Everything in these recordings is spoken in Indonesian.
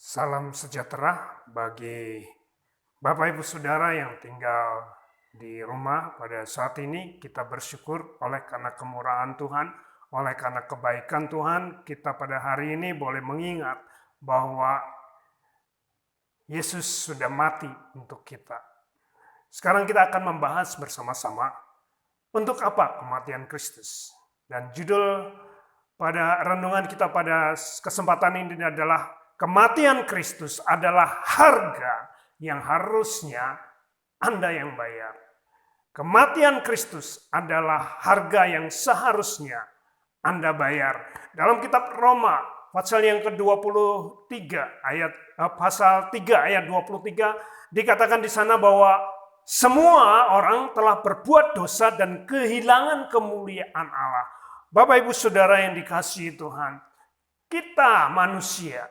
Salam sejahtera bagi Bapak Ibu Saudara yang tinggal di rumah pada saat ini. Kita bersyukur oleh karena kemurahan Tuhan, oleh karena kebaikan Tuhan, kita pada hari ini boleh mengingat bahwa Yesus sudah mati untuk kita. Sekarang kita akan membahas bersama-sama untuk apa kematian Kristus. Dan judul pada renungan kita pada kesempatan ini adalah kematian Kristus adalah harga yang harusnya Anda yang bayar. Kematian Kristus adalah harga yang seharusnya Anda bayar. Dalam kitab Roma pasal yang ke-23 pasal 3 ayat 23 dikatakan di sana bahwa semua orang telah berbuat dosa dan kehilangan kemuliaan Allah. Bapak Ibu Saudara yang dikasihi Tuhan, kita manusia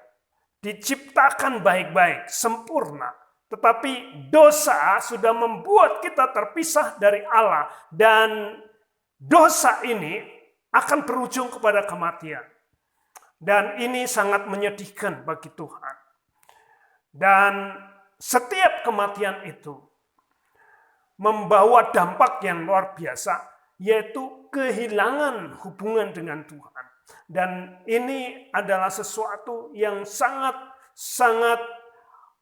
diciptakan baik-baik, sempurna. Tetapi dosa sudah membuat kita terpisah dari Allah. Dan dosa ini akan berujung kepada kematian. Dan ini sangat menyedihkan bagi Tuhan. Dan setiap kematian itu membawa dampak yang luar biasa, yaitu kehilangan hubungan dengan Tuhan. Dan ini adalah sesuatu yang sangat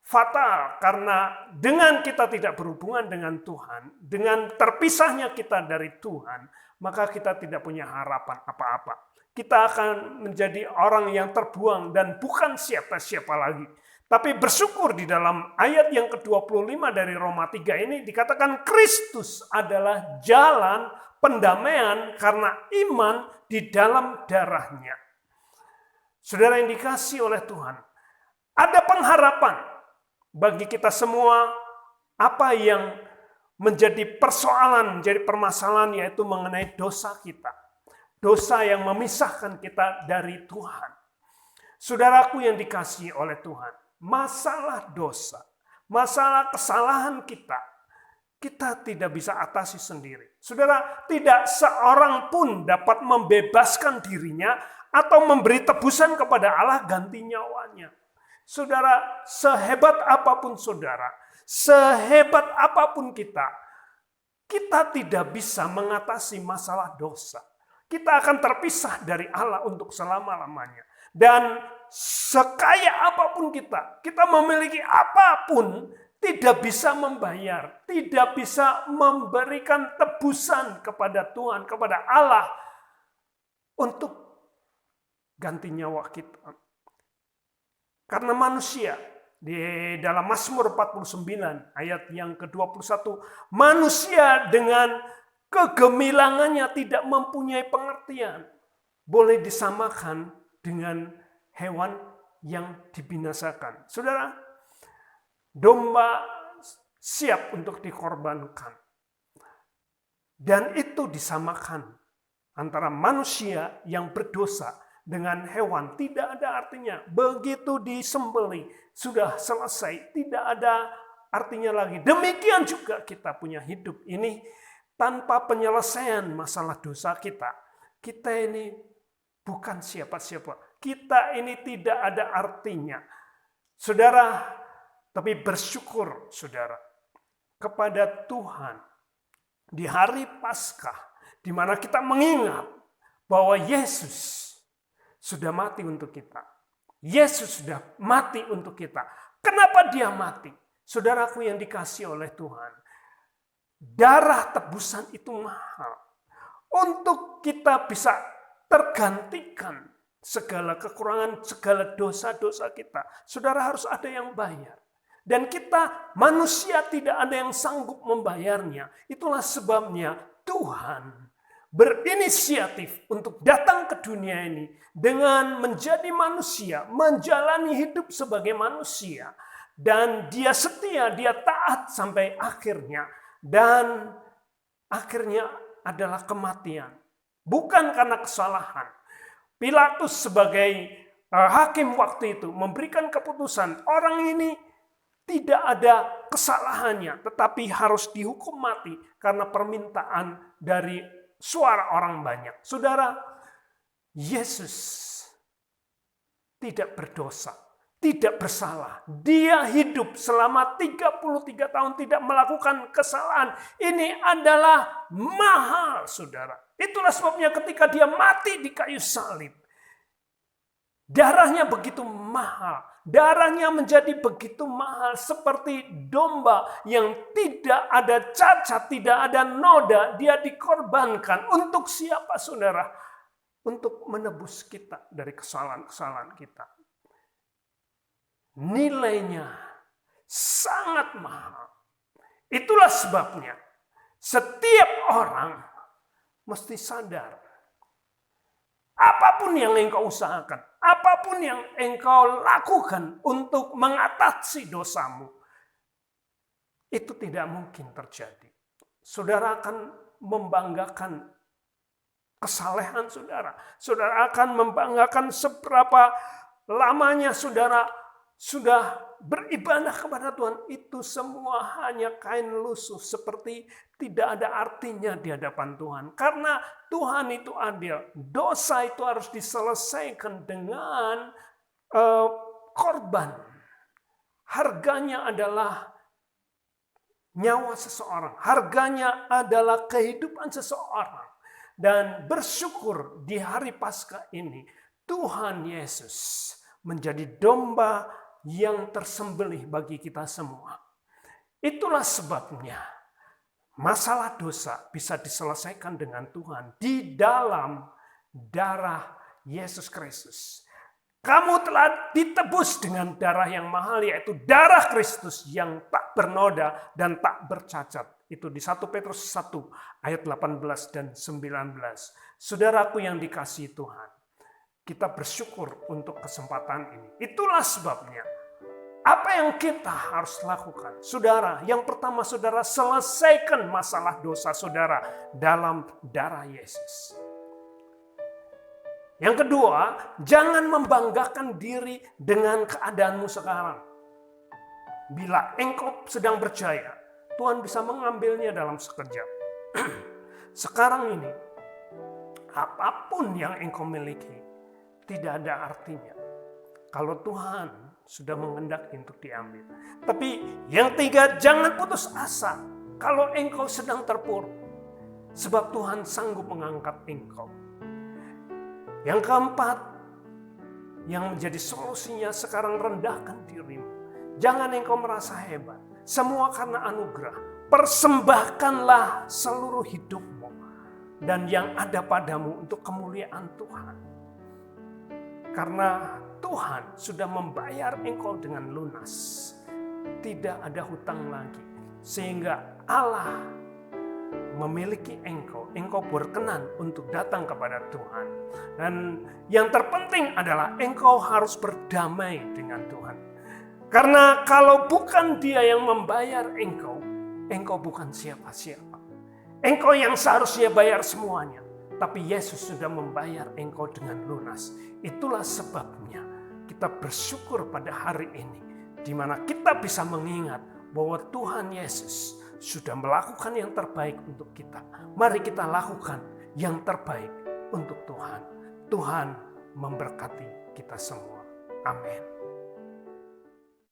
fatal, karena dengan kita tidak berhubungan dengan Tuhan, dengan terpisahnya kita dari Tuhan, maka kita tidak punya harapan apa-apa. Kita akan menjadi orang yang terbuang dan bukan siapa-siapa lagi. Tapi bersyukur di dalam ayat yang ke-25 dari Roma 3 ini dikatakan Kristus adalah jalan pendamaian karena iman di dalam darahnya. Saudara yang dikasihi oleh Tuhan, ada pengharapan bagi kita semua. Apa yang menjadi persoalan, menjadi permasalahan, yaitu mengenai dosa kita. Dosa yang memisahkan kita dari Tuhan. Saudaraku yang dikasihi oleh Tuhan, masalah dosa, masalah kesalahan kita tidak bisa atasi sendiri. Saudara, tidak seorang pun dapat membebaskan dirinya atau memberi tebusan kepada Allah ganti nyawanya. Saudara, sehebat apapun saudara, sehebat apapun kita tidak bisa mengatasi masalah dosa. Kita akan terpisah dari Allah untuk selama-lamanya. Dan sekaya apapun kita memiliki apapun, tidak bisa membayar, tidak bisa memberikan tebusan kepada Tuhan, kepada Allah untuk ganti nyawa kita. Karena manusia, di dalam Mazmur 49 ayat yang ke-21, manusia dengan kegemilangannya tidak mempunyai pengertian. Boleh disamakan dengan hewan yang dibinasakan. Saudara, domba siap untuk dikorbankan. Dan itu disamakan antara manusia yang berdosa dengan hewan. Tidak ada artinya. Begitu disembelih, sudah selesai. Tidak ada artinya lagi. Demikian juga kita punya hidup ini tanpa penyelesaian masalah dosa kita. Kita ini bukan siapa-siapa. Kita ini tidak ada artinya. Saudara, tapi bersyukur saudara kepada Tuhan di hari Paskah, di mana kita mengingat bahwa Yesus sudah mati untuk kita. Yesus sudah mati untuk kita. Kenapa dia mati? Saudaraku yang dikasihi oleh Tuhan, darah tebusan itu mahal. Untuk kita bisa tergantikan segala kekurangan, segala dosa-dosa kita, saudara harus ada yang bayar. Dan kita manusia tidak ada yang sanggup membayarnya. Itulah sebabnya Tuhan berinisiatif untuk datang ke dunia ini dengan menjadi manusia, menjalani hidup sebagai manusia. Dan dia setia, dia taat sampai akhirnya. Dan akhirnya adalah kematian. Bukan karena kesalahan. Pilatus sebagai hakim waktu itu memberikan keputusan, orang ini tidak ada kesalahannya, tetapi harus dihukum mati karena permintaan dari suara orang banyak. Saudara, Yesus tidak berdosa, tidak bersalah. Dia hidup selama 33 tahun tidak melakukan kesalahan. Ini adalah mahal, saudara. Itulah sebabnya ketika dia mati di kayu salib, darahnya begitu mahal. Darahnya menjadi begitu mahal seperti domba yang tidak ada cacat, tidak ada noda. Dia dikorbankan untuk siapa, saudara? Untuk menebus kita dari kesalahan-kesalahan kita. Nilainya sangat mahal. Itulah sebabnya setiap orang mesti sadar. Apapun yang engkau usahakan, apapun yang engkau lakukan untuk mengatasi dosamu, itu tidak mungkin terjadi. Saudara akan membanggakan kesalehan saudara. Saudara akan membanggakan seberapa lamanya saudara sudah beribadah kepada Tuhan. Itu semua hanya kain lusuh, seperti tidak ada artinya di hadapan Tuhan. Karena Tuhan itu adil. Dosa itu harus diselesaikan dengan korban. Harganya adalah nyawa seseorang. Harganya adalah kehidupan seseorang. Dan bersyukur di hari Paskah ini, Tuhan Yesus menjadi domba yang tersembelih bagi kita semua. Itulah sebabnya masalah dosa bisa diselesaikan dengan Tuhan di dalam darah Yesus Kristus. Kamu telah ditebus dengan darah yang mahal, yaitu darah Kristus yang tak bernoda dan tak bercacat. Itu di 1 Petrus 1 ayat 18 dan 19. Saudaraku yang dikasihi Tuhan, kita bersyukur untuk kesempatan ini. Itulah sebabnya apa yang kita harus lakukan? Saudara, yang pertama saudara selesaikan masalah dosa saudara dalam darah Yesus. Yang kedua, jangan membanggakan diri dengan keadaanmu sekarang. Bila engkau sedang berjaya, Tuhan bisa mengambilnya dalam sekejap. Sekarang ini, apapun yang engkau miliki, tidak ada artinya kalau Tuhan sudah menghendaki untuk diambil. Tapi yang tiga, jangan putus asa kalau engkau sedang terpuruk, sebab Tuhan sanggup mengangkat engkau. Yang keempat, yang menjadi solusinya sekarang, rendahkan dirimu. Jangan engkau merasa hebat. Semua karena anugerah. Persembahkanlah seluruh hidupmu dan yang ada padamu untuk kemuliaan Tuhan. Karena Tuhan sudah membayar engkau dengan lunas. Tidak ada hutang lagi. Sehingga Allah memiliki engkau. Engkau berkenan untuk datang kepada Tuhan. Dan yang terpenting adalah engkau harus berdamai dengan Tuhan. Karena kalau bukan Dia yang membayar engkau, engkau bukan siapa-siapa. Engkau yang seharusnya bayar semuanya. Tapi Yesus sudah membayar engkau dengan lunas. Itulah sebabnya kita bersyukur pada hari ini, di mana kita bisa mengingat bahwa Tuhan Yesus sudah melakukan yang terbaik untuk kita. Mari kita lakukan yang terbaik untuk Tuhan. Tuhan memberkati kita semua. Amin.